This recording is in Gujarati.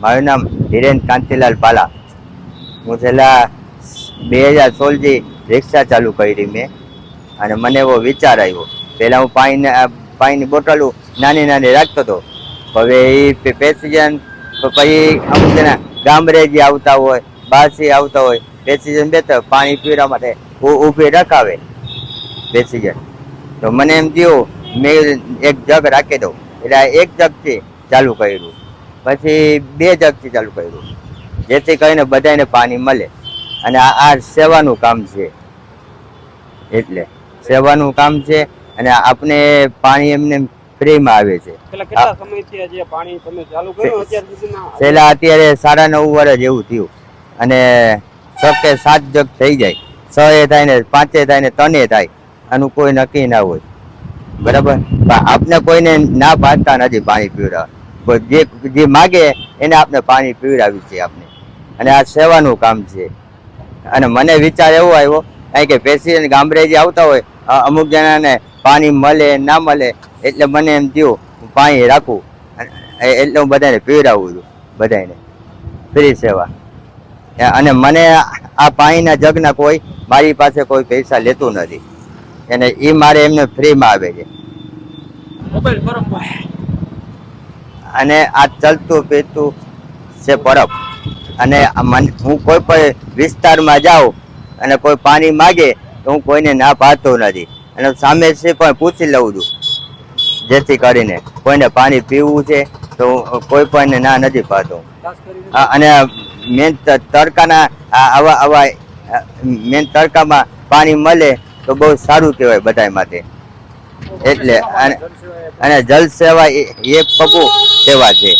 મારું નામ ધીરેન કાંતિલાલ પાલા. હું છેલ્લા 2016 થી રિક્ષા ચાલુ કરી મેં, અને મને એવો વિચાર આવ્યો. પહેલા હું પાણીની બોટલો નાની નાની રાખતો હતો. હવે એ પેસેન્જર પછી અમુક જણા ગામડે જે આવતા હોય, બહારથી આવતા હોય, પેસેન્જર બેઠા પાણી પીવા માટે ઊભી રખાવે પેસેન્જર. તો મને એમ થયું મેં એક જગ રાખી દઉં. એટલે એક જગથી ચાલુ કર્યું, પછી 2 જગથી ચાલુ કર્યું, જેથી કરીને બધાને પાણી મળે. અને આ સેવાનું કામ છે, એટલે સેવાનું કામ છે. અને આપણે પાણી એમને ફ્રીમાં આવે છે. છેલ્લા અત્યારે 9.5 વર્ષ જેવું થયું. અને 6 કે 7 જગ થઈ જાય, 6 થાય ને 5 થાય ને 3 થાય, આનું કોઈ નક્કી ના હોય. બરાબર, આપણે કોઈને ના પાડતા નથી પાણી પીવડાવવા. જે માગે એને આપણે પાણી પીવડાવી છે આપણે. અને આ સેવાનું કામ છે. અને મને વિચાર એવો આવ્યો, કારણ કે પેશન્ટ ગામડે જે આવતા હોય, અમુક જણાને પાણી મળે ના મળે, એટલે મને એમ થયું પાણી રાખું, એટલે હું બધાને પીવડાવું છું, બધાને ફ્રી સેવા. અને મને આ પાણીના જગના કોઈ મારી પાસે કોઈ પૈસા લેતું નથી, અને એ મારે એમને ફ્રીમાં આવે છે. અને આ ચાલતું પીતું છે પરબ. અને હું કોઈ પણ વિસ્તારમાં જાઉં અને કોઈ પાણી માગે તો હું કોઈને ના પાડતો નથી, અને સામેથી પણ પૂછી લઉં છું, જેથી કરીને કોઈને પાણી પીવું છે તો કોઈ પણ ના નથી પાડતો. અને મેન તડકાના આવા મેન તડકામાં પાણી મળે તો બહુ સારું કહેવાય બધા માટે. એટલે અને જલ સેવા એ પગુ સેવા છે.